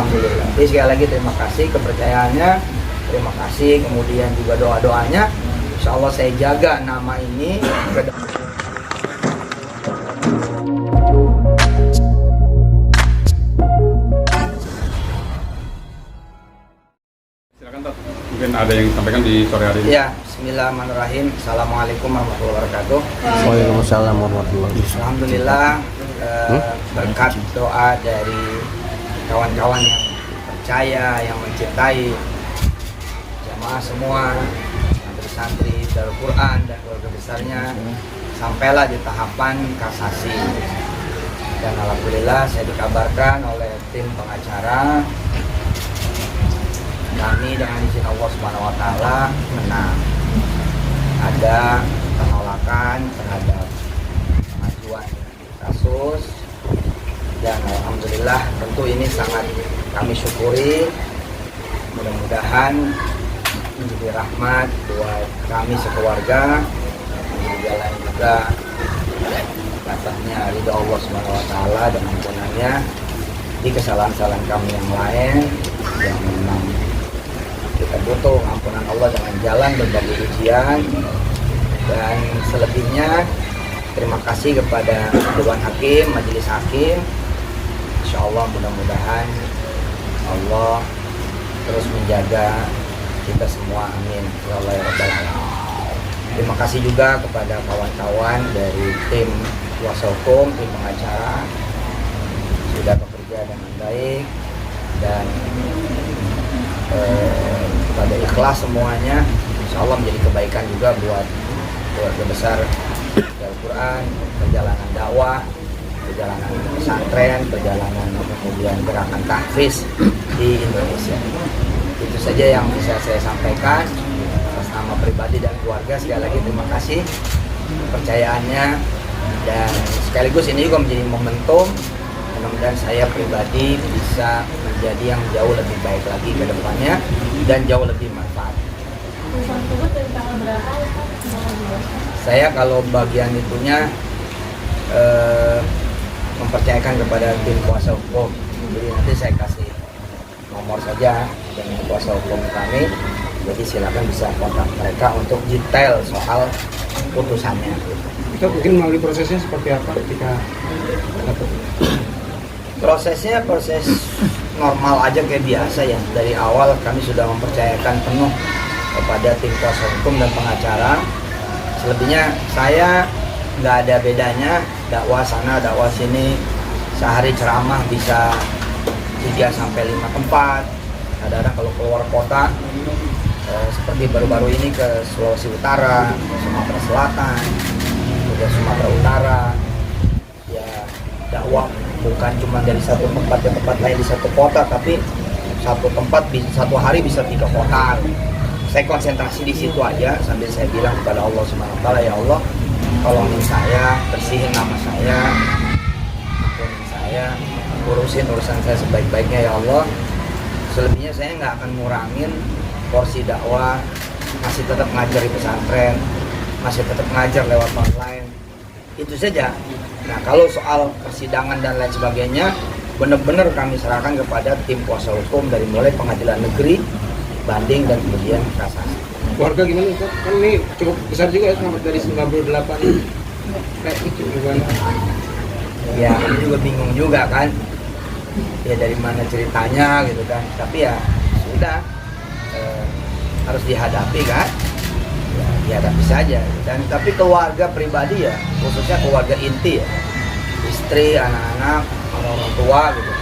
alhamdulillah. Jadi sekali lagi terima kasih kepercayaannya, terima kasih, kemudian juga doa-doanya. Insya Allah saya jaga nama ini ke depan. Silakan Tat, mungkin ada yang disampaikan di sore hari ini. Ya, bismillahirrahmanirrahim. Assalamualaikum warahmatullahi wabarakatuh. Waalaikumsalam warahmatullahi wabarakatuh. Alhamdulillah, berkat doa dari kawan-kawan yang percaya, yang mencintai jamaah semua, santri-santri Darul Quran dan keluarga besarnya, sampailah di tahapan kasasi. Dan alhamdulillah saya dikabarkan oleh tim pengacara kami dengan izin Allah Subhanahu wa taala menang. Ada penolakan terhadap pengajuan kasus dan alhamdulillah tentu ini sangat kami syukuri. Mudah-mudahan menjadi rahmat buat kami sekeluarga, menjadi jalan juga datangnya ridha Allah Subhanahu wa taala dan ampunannya di kesalahan-kesalahan kami yang lain yang memang kita butuh ampunan Allah dengan jalan berbagai ujian. Dan selebihnya terima kasih kepada Dewan Hakim, Majelis Hakim. Insya Allah mudah-mudahan Allah terus menjaga kita semua, amin ya Allah ya Rabbal Alamin. Terima kasih juga kepada kawan-kawan dari tim kuasa hukum, tim pengacara sudah bekerja dengan baik dan pada ikhlas semuanya. Insya Allah menjadi kebaikan juga buat keluarga besar Al-Quran, perjalanan dakwah, perjalanan pesantren, perjalanan kemudian gerakan tahfiz di Indonesia. Itu saja yang bisa saya sampaikan atas nama pribadi dan keluarga. Sekali lagi terima kasih kepercayaannya, dan sekaligus ini juga menjadi momentum. Mudah-mudahan saya pribadi bisa menjadi yang jauh lebih baik lagi ke depannya dan jauh lebih manfaat. Saya kalau bagian itunya mempercayakan kepada tim kuasa hukum. Jadi nanti saya kasih nomor saja dengan kuasa hukum kami. Jadi silakan bisa kontak mereka untuk detail soal putusannya. Kita mungkin melalui prosesnya seperti apa ketika prosesnya proses normal aja kayak biasa ya. Dari awal kami sudah mempercayakan penuh kepada tim kuasa hukum dan pengacara. Selebihnya saya nggak ada bedanya, dakwah sana dakwah sini. Sehari ceramah bisa 3-5 tempat. Kadang-kadang kalau keluar kota seperti baru-baru ini ke Sulawesi Utara, Sumatera Selatan, juga Sumatera Utara. Ya dakwah bukan cuma dari satu tempat ke tempat lain di satu kota, tapi satu tempat satu hari bisa 3 kota. Saya konsentrasi di situ aja sambil saya bilang kepada Allah Subhanahu wa taala, ya Allah, tolongin saya, bersihin nama saya, ampunin saya, urusin urusan saya sebaik-baiknya ya Allah. Selebihnya saya nggak akan ngurangin porsi dakwah, masih tetap ngajar di pesantren, masih tetap ngajar lewat online. Itu saja. Nah, kalau soal persidangan dan lain sebagainya, benar-benar kami serahkan kepada tim kuasa hukum dari mulai pengadilan negeri, banding, dan kemudian kasasi. Keluarga gimana Ustaz? Kan ini cukup besar juga ya, selamat dari 98 kayak itu gimana? Ya, kami juga bingung juga kan. Ya dari mana ceritanya gitu kan. Tapi ya sudah, harus dihadapi kan. Ya, dihadapi saja. Dan tapi keluarga pribadi ya, khususnya keluarga inti ya, istri, anak-anak, orang tua gitu,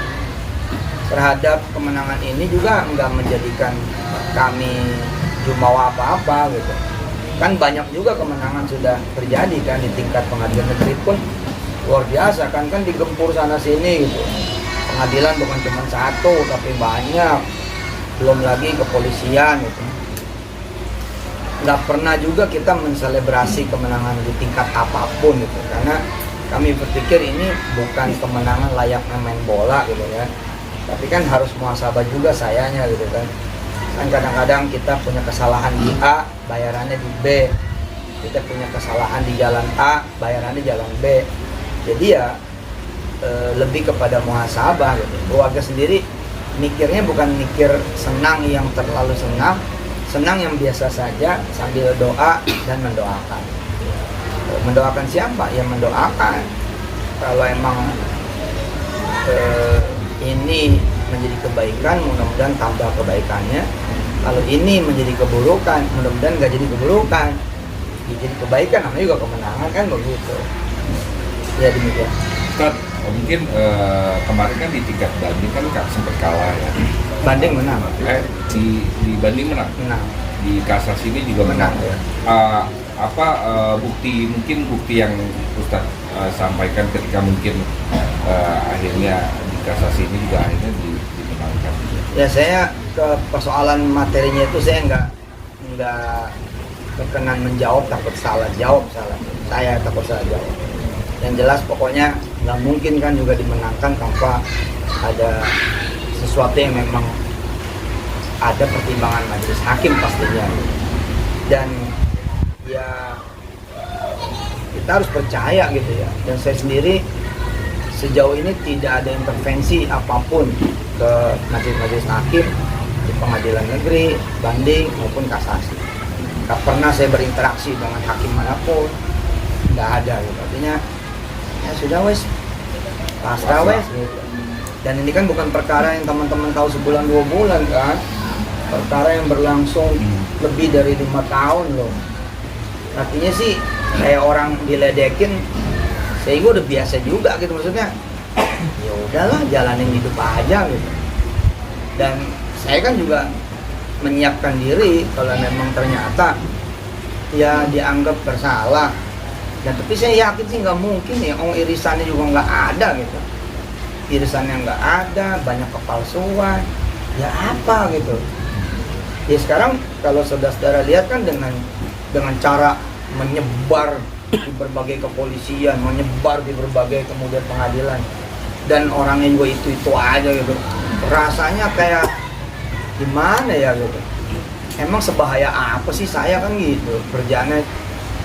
terhadap kemenangan ini juga nggak menjadikan kami jumawa apa-apa gitu. Kan banyak juga kemenangan sudah terjadi kan di tingkat pengadilan negeri pun luar biasa kan digempur sana sini gitu. Pengadilan bukan cuma satu tapi banyak, belum lagi kepolisian gitu. Nggak pernah juga kita menselebrasi kemenangan di tingkat apapun gitu, karena kami berpikir ini bukan kemenangan layaknya main bola gitu ya, tapi kan harus muhasabah juga sayanya gitu kan. Kan kadang-kadang kita punya kesalahan di A, bayarannya di B. Kita punya kesalahan di jalan A, bayarannya jalan B. Jadi ya lebih kepada muhasabah gitu. Keluarga sendiri mikirnya bukan mikir senang yang terlalu senang yang biasa saja sambil doa dan mendoakan. Mendoakan siapa? Ya mendoakan kalau emang ini menjadi kebaikan, mudah-mudahan tambah kebaikannya. Kalau ini menjadi keburukan, mudah-mudahan nggak jadi keburukan. Ya, jadi kebaikan namanya juga kemenangan kan begitu. Ya demikian. Ustaz, mungkin kemarin kan di tingkat banding kan sempat kalah ya. Banding menang. Di banding menang. Menang. Di kasasi ini juga menang. Ya. Bukti yang Ustaz sampaikan ketika mungkin akhirnya di kasasi ini juga akhirnya dimenangkan. Ya saya ke persoalan materinya itu saya nggak berkenan menjawab, takut salah jawab. Saya takut salah jawab. Yang jelas pokoknya nggak mungkin kan juga dimenangkan tanpa ada sesuatu yang memang ada pertimbangan majelis hakim pastinya. Dan ya kita harus percaya gitu ya. Dan saya sendiri sejauh ini tidak ada intervensi apapun ke majelis hakim di pengadilan negeri, banding maupun kasasi. Gak pernah saya berinteraksi dengan hakim manapun, nggak ada gitu. Artinya ya sudah wes, pasrah wes gitu. Dan ini kan bukan perkara yang teman-teman tahu sebulan 2 bulan kan, perkara yang berlangsung lebih dari 5 tahun loh. Artinya sih kayak orang diledekin, saya udah biasa juga gitu, maksudnya ya udahlah jalanin hidup aja gitu. Dan saya kan juga menyiapkan diri kalau memang ternyata ya dianggap bersalah. Dan tapi saya yakin sih nggak mungkin ya, irisannya juga nggak ada gitu, irisannya nggak ada, banyak kepalsuan, ya apa gitu. Ya sekarang kalau saudara-saudara lihat kan dengan cara menyebar di berbagai kepolisian, menyebar di berbagai kemudian pengadilan, dan orangnya juga itu aja gitu, rasanya kayak gimana ya gitu. Emang sebahaya apa sih saya kan gitu, kerjanya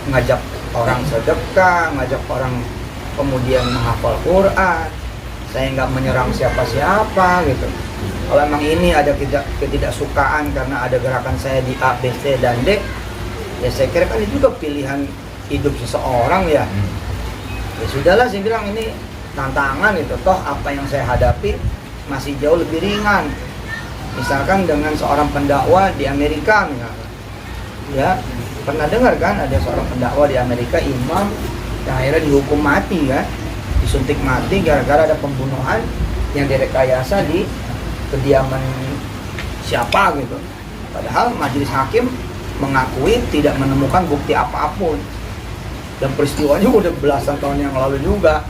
ngajak orang sedekah, ngajak orang kemudian menghafal Quran. Saya nggak menyerang siapa-siapa gitu. Kalau emang ini ada ketidaksukaan karena ada gerakan saya di A, B, C, dan D, ya saya kira kan itu juga pilihan hidup seseorang ya. Ya sudahlah, saya bilang ini tantangan itu. Toh apa yang saya hadapi masih jauh lebih ringan. Misalkan dengan seorang pendakwa di Amerika misalkan. Ya, pernah dengar kan ada seorang pendakwa di Amerika, imam, yang akhirnya dihukum mati kan, disuntik mati gara-gara ada pembunuhan yang direkayasa di kediaman siapa gitu. Padahal majelis hakim mengakui tidak menemukan bukti apapun, dan peristiwanya udah belasan tahun yang lalu juga.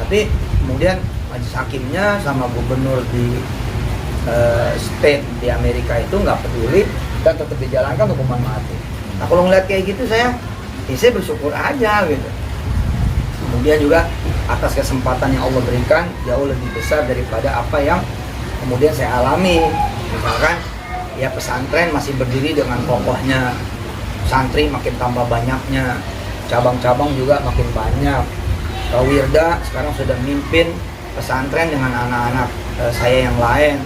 Tapi kemudian majelis hakimnya sama gubernur di state di Amerika itu nggak peduli dan tetap dijalankan hukuman mati. Nah kalau ngeliat kayak gitu saya bersyukur aja gitu. Kemudian juga atas kesempatan yang Allah berikan jauh lebih besar daripada apa yang kemudian saya alami. Misalkan ya pesantren masih berdiri dengan kokohnya, santri makin tambah banyaknya, cabang-cabang juga makin banyak. Wirda sekarang sudah mimpin pesantren dengan anak-anak saya yang lain,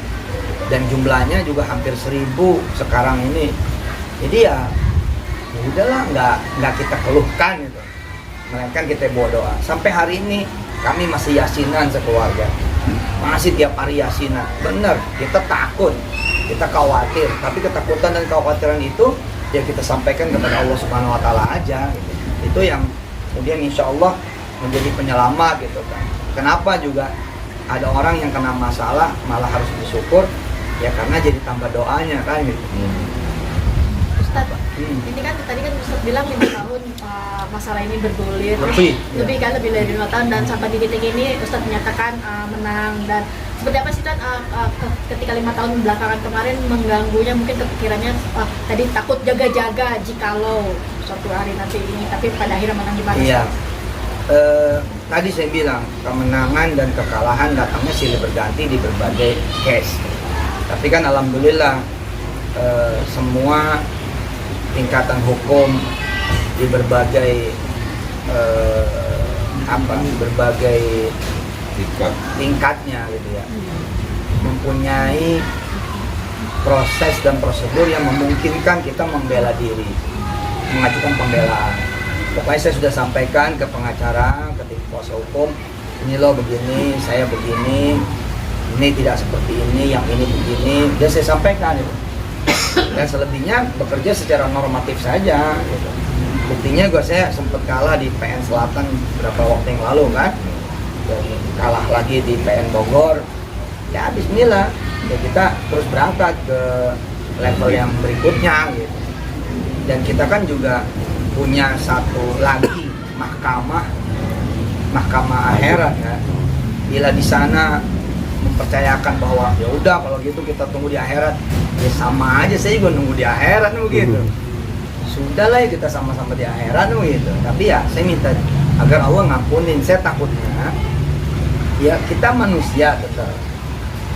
dan jumlahnya juga hampir 1000 sekarang ini. Jadi ya udahlah, nggak kita keluhkan gitu, melainkan kita bawa doa. Sampai hari ini kami masih yasinan sekeluarga, masih tiap hari yasinan. Bener, kita takut, kita khawatir, tapi ketakutan dan kekhawatiran itu ya kita sampaikan kepada Allah Subhanahu Wa Taala aja gitu. Itu yang kemudian insya Allah menjadi penyelamat gitu kan. Kenapa juga ada orang yang kena masalah malah harus bersyukur, ya karena jadi tambah doanya kan gitu. Ustaz, ini kan tadi kan Ustaz bilang 5 tahun masalah ini bergulir, lebih dari 5 tahun, dan sampai di titik ini Ustaz menyatakan menang. Dan seperti apa sih Ustaz ketika 5 tahun belakangan kemarin mengganggunya, mungkin kepikirannya tadi takut jaga-jaga jikalau suatu hari nanti ini, tapi pada akhirnya menang di mana? Iya. Tadi saya bilang kemenangan dan kekalahan datangnya silih berganti di berbagai case. Tapi kan alhamdulillah semua tingkatan hukum di berbagai berbagai tingkatnya gitu ya, mempunyai proses dan prosedur yang memungkinkan kita membela diri, mengajukan pembelaan. Pokoknya saya sudah sampaikan ke pengacara, ke tim kuasa hukum, ini loh begini, saya begini, ini tidak seperti ini, yang ini begini, dan saya sampaikan itu. Dan selebihnya bekerja secara normatif saja gitu. Buktinya saya sempat kalah di PN Selatan beberapa waktu yang lalu kan, dan kalah lagi di PN Bogor. Ya bismillah, ya kita terus berangkat ke level yang berikutnya gitu. Dan kita kan juga punya satu lagi mahkamah akhirat ya. Bila di sana mempercayakan bahwa ya udah kalau gitu kita tunggu di akhirat, ya sama aja saya juga nunggu di akhirat begitu. Sudahlah ya kita sama-sama di akhirat begitu. Tapi ya saya minta agar Allah ngampunin. Saya takutnya ya kita manusia tetap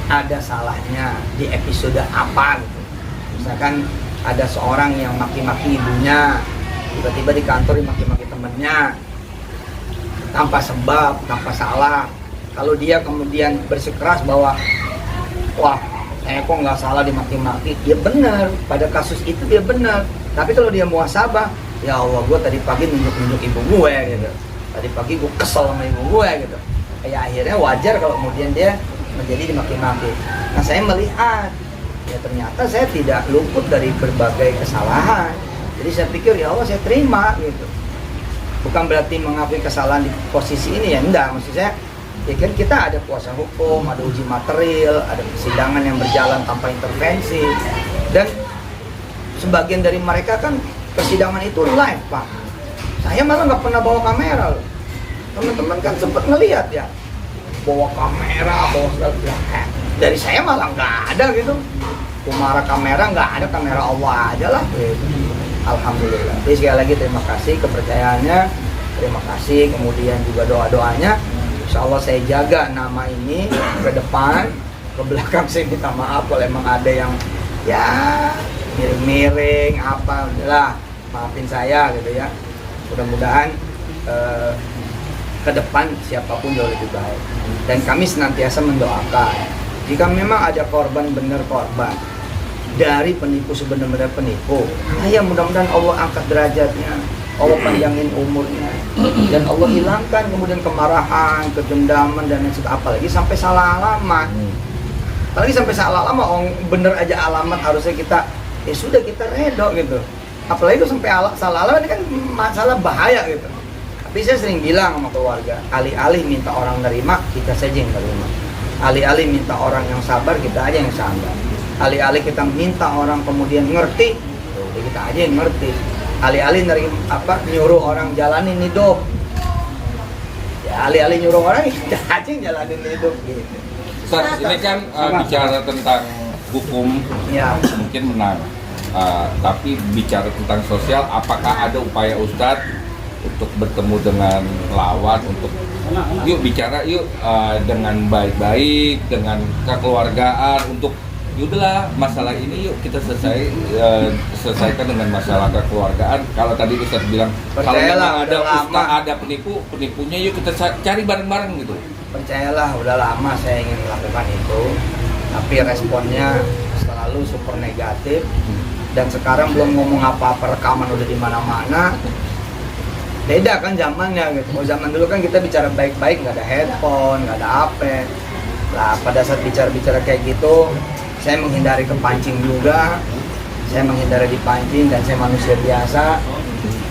ada salahnya di episode apa gitu. Misalkan ada seorang yang maki-maki ibunya, tiba-tiba di kantor dimaki-maki temennya tanpa sebab, tanpa salah. Kalau dia kemudian bersikeras bahwa wah saya kok nggak salah dimaki-maki, ya benar, pada kasus itu dia benar. Tapi kalau dia muhasabah, ya Allah gue tadi pagi nunjuk-nunjuk ibu gue gitu, tadi pagi gue kesel sama ibu gue gitu. Ya akhirnya wajar kalau kemudian dia menjadi dimaki-maki. Nah saya melihat ya ternyata saya tidak luput dari berbagai kesalahan. Jadi saya pikir ya Allah saya terima gitu. Bukan berarti mengakui kesalahan di posisi ini ya, enggak. Maksud saya ya kan kita ada kuasa hukum, ada uji material, ada persidangan yang berjalan tanpa intervensi. Dan sebagian dari mereka kan persidangan itu live Pak. Saya malah nggak pernah bawa kamera loh. Teman-teman kan sempat ngelihat ya, bawa kamera, bawa segala. Dari saya malah nggak ada gitu. Kumara kamera nggak ada, kamera Allah aja lah gitu. Alhamdulillah. Jadi sekali lagi terima kasih kepercayaannya, terima kasih kemudian juga doa-doanya. Insya Allah saya jaga nama ini ke depan, ke belakang saya minta maaf kalau emang ada yang ya miring-miring apa, udahlah maafin saya gitu ya. Mudah-mudahan ke depan siapapun jauh lebih baik. Dan kami senantiasa mendoakan jika memang ada korban benar korban dari penipu sebenarnya penipu, ya mudah-mudahan Allah angkat derajatnya, Allah panjangin umurnya, dan Allah hilangkan kemudian kemarahan, kedendaman dan apalagi sampai salah alamat. Apalagi sampai salah alamat, orang bener aja alamat harusnya kita ya sudah kita redo gitu. Apalagi itu sampai salah alamat ini kan masalah bahaya gitu. Tapi saya sering bilang sama keluarga, alih-alih minta orang nerima, kita saja yang nerima. Alih-alih minta orang yang sabar, kita aja yang sabar. Alih-alih kita minta orang kemudian ngerti, ya kita aja yang ngerti. Alih-alih nyuruh orang jalanin hidup, ya alih-alih nyuruh orang kita aja yang jalanin hidup gitu. Ustaz, ini kan bicara tentang hukum Ya. mungkin menang, tapi bicara tentang sosial, apakah ada upaya Ustadz untuk bertemu dengan lawan, untuk yuk bicara yuk dengan baik-baik, dengan kekeluargaan, untuk yaudahlah masalah ini yuk kita selesaikan dengan masalah kekeluargaan. Kalau tadi Ustadz bilang kalau memang ada penipunya yuk kita cari bareng-bareng gitu. Percayalah udah lama saya ingin melakukan itu, tapi responnya selalu super negatif. Dan sekarang belum ngomong apa-apa, rekaman udah di mana-mana. Beda kan zamannya gitu. Zaman dulu kan kita bicara baik-baik, nggak ada headphone, nggak ada HP. Lah pada saat bicara-bicara kayak gitu, saya menghindari kepancing juga, saya menghindari dipancing, dan saya manusia biasa.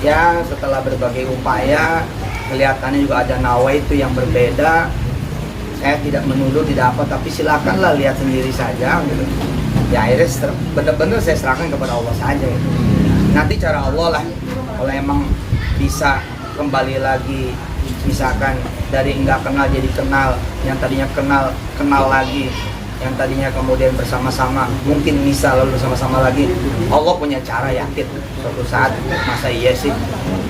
Ya setelah berbagai upaya, kelihatannya juga ada nawaitu yang berbeda. Saya tidak menuduh, tidak apa, tapi silakanlah lihat sendiri saja gitu. Ya akhirnya benar-benar saya serahkan kepada Allah saja gitu. Nanti cara Allah lah, kalau emang bisa kembali lagi, misalkan dari nggak kenal jadi kenal, yang tadinya kenal lagi, yang tadinya kemudian bersama-sama, mungkin bisa lalu bersama-sama lagi. Allah punya cara yakin suatu saat. Masa iya sih?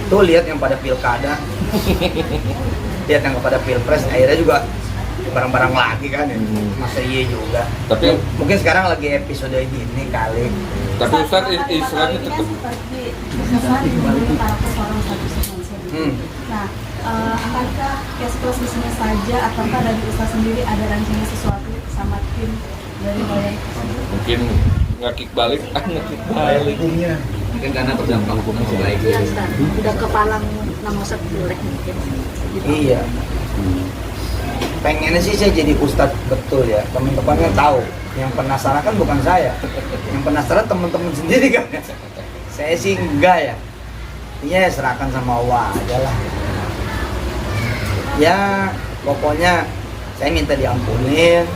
Tuh lihat yang pada pilkada, lihat yang pada pilpres, akhirnya juga bareng-bareng lagi kan ya. Masa iya juga. Tapi mungkin sekarang lagi episode ini kali. Tapi Ustadz istilahnya tetap Nah, apakah case close di sini saja ataukah dari Ustadz sendiri ada rencana sesuatu sama Mungkin ngakik balik, ngakik balik. Mungkin karena terdampak hukum baik. Iya Ustaz, udah kepalang nama Ustaz jelek mungkin. Gitu. Iya. Pengennya sih saya jadi ustadz betul ya. Teman-temannya tahu. Yang penasaran kan bukan saya. Yang penasaran teman-teman sendiri kan. Saya sih enggak ya. Iya, serahkan sama Allah aja lah. Ya, pokoknya saya minta diampunin.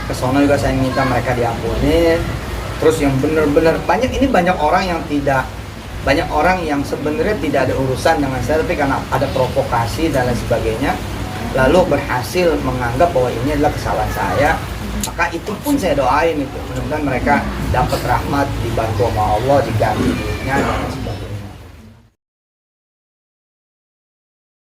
Kesono juga saya minta mereka diampunin. Terus yang benar-benar banyak orang yang tidak, banyak orang yang sebenarnya tidak ada urusan dengan saya, tapi karena ada provokasi dan lain sebagainya, lalu berhasil menganggap bahwa ini adalah kesalahan saya, maka itu pun saya doain itu. Mudah-mudahan mereka dapat rahmat, dibantu sama Allah, diganti duitnya dan lain sebagainya.